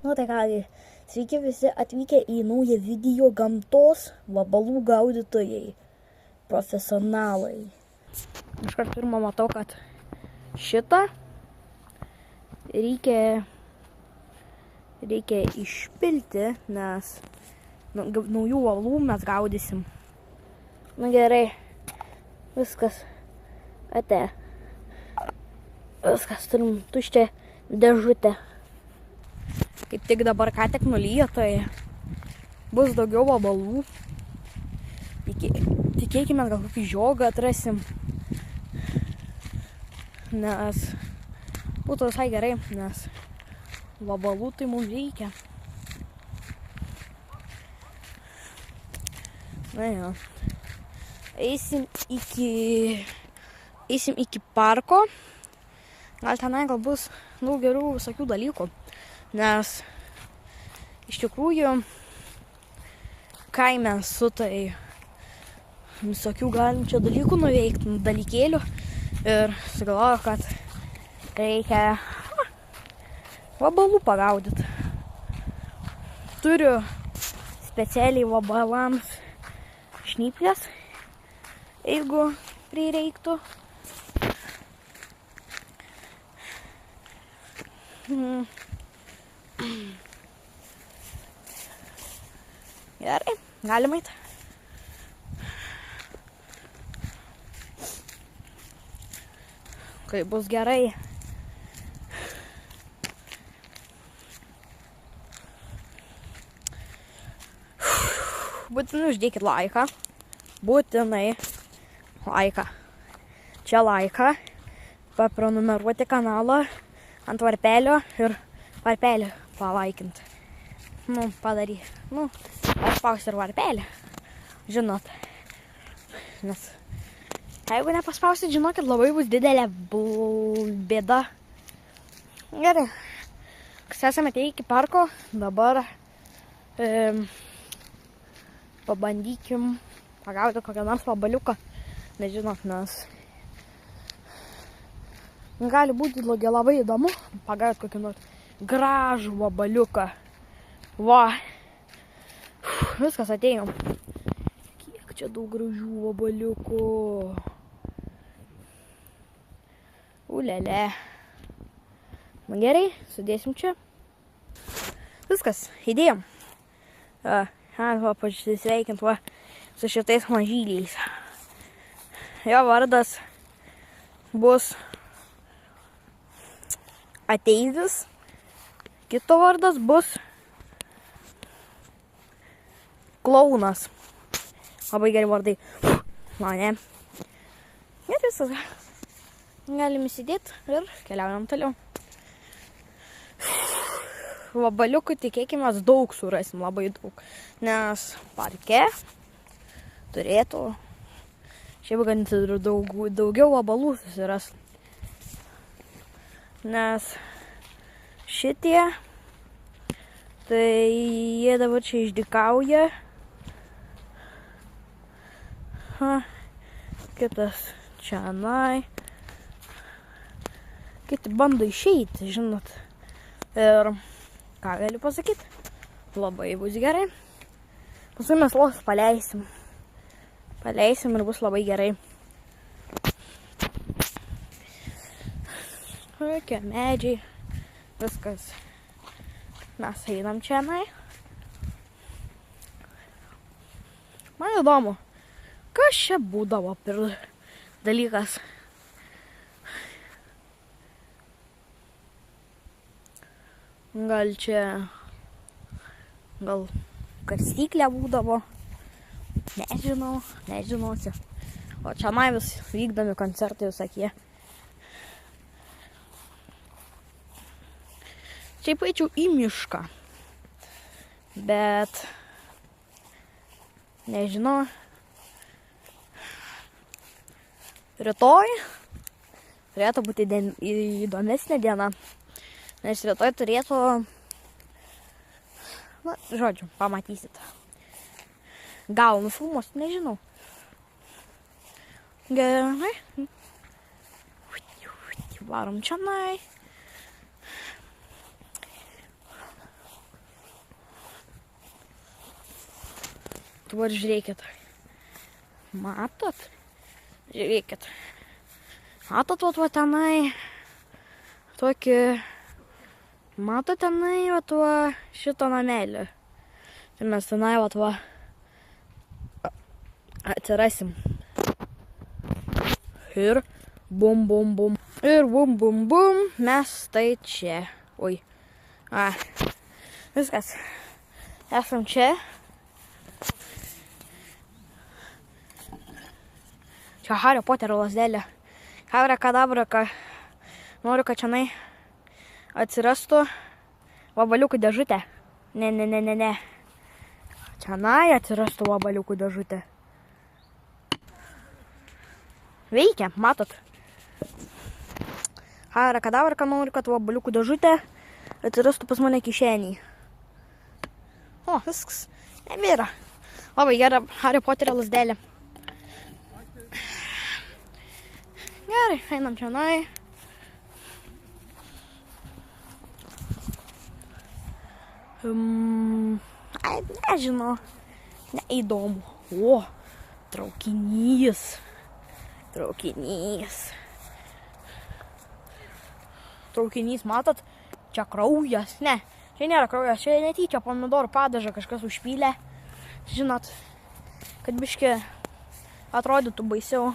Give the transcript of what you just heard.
Nu tai kągi, sveiki visi atvykę į naują video gamtos vabalų gaudytojai, profesionalai. Iškart pirmą matau, kad šitą reikia išpilti, nes naujų vabalų mes gaudysim. Nu gerai, viskas, ate. Viskas, turim tuščią dėžutę. Kaip tik dabar ką tik nulyja, tai bus daugiau vabalų. Tikėkime, gal kokį žiogą atrasim. Nes būtų visai gerai, nes vabalų tai mums reikia. Na jo. Eisim iki parko. Gal tenai gal bus daug gerų visokių dalykų. Nes iš tikrųjų kaime su tai visokių galim čia dalykų nuveikti, dalykėlių. Ir sugalvoju, kad reikia vabalų pagaudyti. Turiu specialiai vabalams šnyplės, jeigu prireiktų. Gerai, galima eiti. Kai bus gerai. Būtinai uždėkit laiką. Būtinai laiką. Čia laiką. Paprenumeruoti kanalą ant varpelio ir varpelį palaikint. Nu, padary. Nu, paspausti ir varpelį. Žinot. Nes jeigu nepaspausit, žinokit, labai bus didelė bėda. Gerai. Kas esame atėję iki parko, dabar pabandykim pagauti kokią nors vabaliuką. Nežinot, nes gali būti labai įdomu pagauti kokį nors gražų vabaliuką. Va. Viskas, atėjom. Kiek čia daug gražių vabaliukų. Ulele. Na gerai, sudėsim čia. Viskas, įdėjom. Va, pasisveikint va su šitais mažyliais. Jo vardas bus Ateivis. Kito vardas bus Klaunas. Labai geri vardai. Mane. Ir viskas. Galim įsidėti ir keliaujam toliau. Vabaliukų tikėkime daug surasim, labai daug. Nes parke turėtų šiaip ganti daugiau vabalų susiras. Nes šitie, tai jie dabar čia išdykauja. Kitas čianai. Kiti bando išeiti, žinot. Ir ką galiu pasakyti? Labai bus gerai. Paskui mes los paleisim. Paleisim ir bus labai gerai. Kokie medžiai. Viskas. Mes einam čianai. Man įdomu, kas čia būdavo per dalykas. Gal čia, gal karstyklė būdavo. Nežinausi. O čianai vis vykdomi koncertai visokie. Šiaip eičiau į mišką, bet nežinau, rytoj turėtų būti įdomesnė diena, nes rytoj turėtų, na, žodžiu, pamatysit. Gal nufilmuos, nežinau. Gerai. Varom čionai. Dabar žiūrėkit. Matot? Žiūrėkit. Matot, va tenai. Tokį. Matot tenai, va šitą namelį. Ir mes tenai, va atsirasim. Ir bum, bum, bum. Ir bum, bum, bum. Mes tai čia. Oi. Viskas. Esam čia. Čia Hario Poterio lazdelė. Kabra kadabra, noriu, kad čianai atsirastų vabaliukų dėžutė. Ne. Čianai atsirastų vabaliukų dėžutė. Veikia, matot. Kabra kadabra, noriu, kad vabaliukų dėžutė atsirastų pas mane kišenį. O, viskas. Nebėra. Labai gera Hario Poterio lazdelė. Gerai, einam čianai. Nežinau. Neįdomu. O, traukinys. Traukinys, matot? Čia kraujas. Ne, čia nėra kraujas. Čia netyčia pomidorų padažą kažkas užpylė. Žinot, kad biškį atrodytų baisiau.